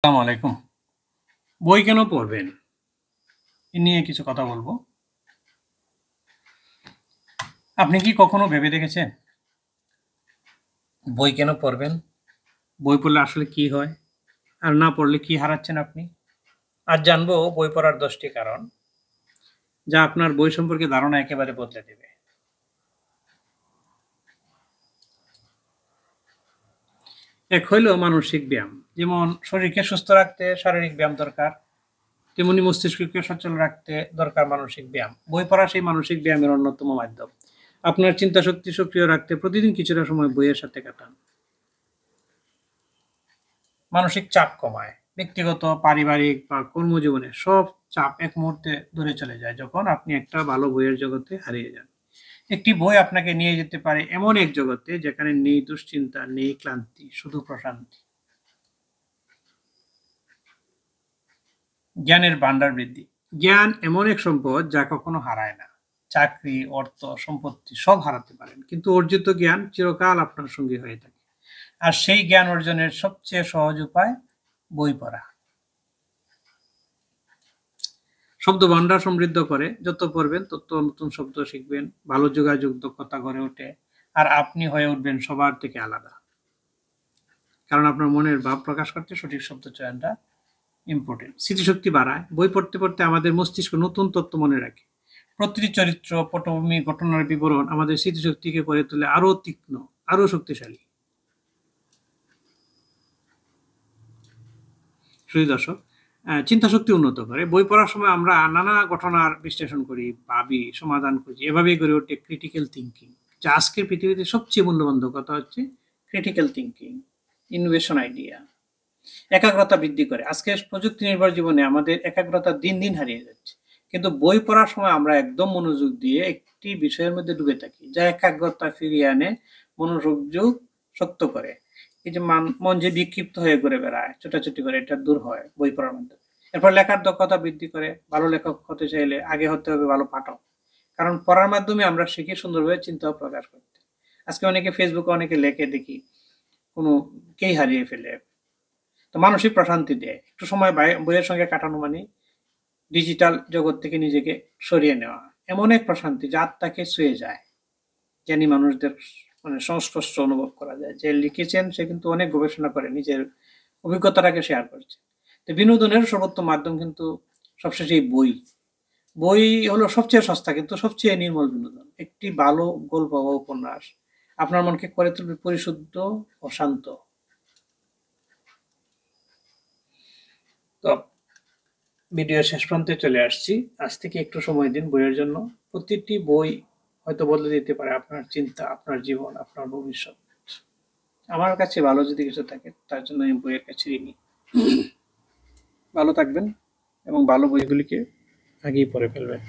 আসসালামু আলাইকুম। বই কেন পড়বেন? এ নিয়ে কিছু কথা বলবো। আপনি কি কখনো ভেবে দেখেছেন বই কেন পড়বেন? বই পড়লে আসলে কি হয়? আর না পড়লে কি হারাচ্ছেন আপনি? আজ জানবো বই পড়ার ১০ টি কারণ, যা আপনার বই সম্পর্কে ধারণা একেবারে বদলে দেবে। এক হইল মানসিক ব্যায়াম। যেমন শরীরকে সুস্থ রাখতে শারীরিক ব্যায়াম দরকার, তেমনি মস্তিষ্ককে সচল রাখতে দরকার মানসিক ব্যায়াম। বই পড়া সেই মানসিক ব্যায়ামের অন্যতম মাধ্যম। আপনার চিন্তাশক্তি সক্রিয় রাখতে প্রতিদিন কিছুটা সময় বইয়ের সাথে কাটান। মানসিক চাপ কমায়। ব্যক্তিগত, পারিবারিক বা কর্মজীবনে সব চাপ এক মুহূর্তে দূরে চলে যায় যখন আপনি একটা ভালো বইয়ের জগতে হারিয়ে যান। একটি বই আপনাকে নিয়ে যেতে পারে এমন এক জগতে যেখানে নেই দুশ্চিন্তা, নেই ক্লান্তি, শুধু প্রশান্তি। জ্ঞানের ভান্ডার বৃদ্ধি। জ্ঞান এমন এক সম্পদ যা কখনো হারায় না। চাকরি, অর্থ, সম্পত্তি সব হারাতে পারেন, কিন্তু অর্জিত জ্ঞান চিরকাল আপনার সঙ্গী হয়ে থাকে। আর সেই জ্ঞান অর্জনের সবচেয়ে সহজ উপায় বই পড়া। শব্দ ভান্ডার সমৃদ্ধ করে। যত পড়বেন তত নতুন শব্দ শিখবেন, ভালো যোগাযোগ দক্ষতা গড়ে ওঠে, আর আপনি হয়ে উঠবেন সবার থেকে আলাদা। কারণ আপনার মনের ভাব প্রকাশ করতে সঠিক শব্দ চয়নটা ইম্পর্টেন্ট। স্মৃতিশক্তি বাড়ায়। বই পড়তে পড়তে আমাদের মস্তিষ্ক নতুন তথ্য মনে রাখে। প্রতিটি চরিত্র, পটভূমি, ঘটনার বিবরণ আমাদের স্মৃতিশক্তিকে করে তোলে আরো তীক্ষ্ণ, আরো শক্তিশালী। শুধু দর্শক, চিন্তাশক্তি উন্নত করে। বই পড়ার সময় আমরা নানা ঘটনার বিশ্লেষণ করি, ভাবি, সমাধান খুঁজি। এভাবেই গড়ে ওঠে ক্রিটিক্যাল থিংকিং। যা আজকের পৃথিবীতে সবচেয়ে মূল্যবান দক্ষতা হচ্ছে ক্রিটিক্যাল থিংকিং, ইনোভেশন আইডিয়া। একাগ্রতা বৃদ্ধি করে। আজকের প্রযুক্তি নির্ভর জীবনে আমাদের একাগ্রতা দিন, দিন হারিয়ে যাচ্ছে। কিন্তু বই পড়ার সময় আমরা একদম মনোযোগ দিয়ে একটি বিষয়ের মধ্যে ডুবে থাকি, যা একাগ্রতা ফিরিয়ে আনে, মনোযোগ শক্ত করে। এই যে মন যে বিক্ষিপ্ত হয়ে ঘুরে বেড়ায়, ছোটাছুটি করে, এটা দূর হয় বই পড়ার মাধ্যমে। এরপর লেখার দক্ষতা বৃদ্ধি করে। ভালো লেখক হতে চাইলে আগে হতে হবে ভালো পাঠক। কারণ পড়ার মাধ্যমে আমরা শিখি সুন্দরভাবে চিন্তা ও প্রকাশ করতে। আজকে অনেকে ফেসবুকে অনেকে লেখে দেখি, কোনো কেই হারিয়ে ফেলে। তো মানসিক প্রশান্তি দেয়। একটু সময় বইয়ের সঙ্গে কাটানো মানে ডিজিটাল জগৎ থেকে নিজেকে সরিয়ে নেওয়া। এমন এক প্রশান্তি যা আত্মাকে ছুঁয়ে যায়। জ্ঞানী মানুষদের মানে সংস্পর্শ অনুভব করা যায়। যে লিখেছেন সে কিন্তু অনেক গবেষণা করে নিজের অভিজ্ঞতাটাকে শেয়ার করছে। তো বিনোদনের সর্বোত্তম মাধ্যম কিন্তু সবশেষে এই বই। বই হলো সবচেয়ে সস্তা কিন্তু সবচেয়ে নির্মল বিনোদন। একটি ভালো গল্প বা উপন্যাস আপনার মনকে করে তুলবে পরিশুদ্ধ ও শান্ত। তো ভিডিওর শেষ প্রান্তে চলে আসছি। আজ থেকে একটু সময় দিন বইয়ের জন্য। প্রতিটি বই হয়তো বদলে দিতে পারে আপনার চিন্তা, আপনার জীবন, আপনার ভবিষ্যৎ। আমার কাছে ভালো যদি কিছু থাকে তার জন্য আমি বইয়ের কাছে ঋণী। ভালো থাকবেন এবং ভালো বইগুলিকে আগেই পড়ে ফেলবেন।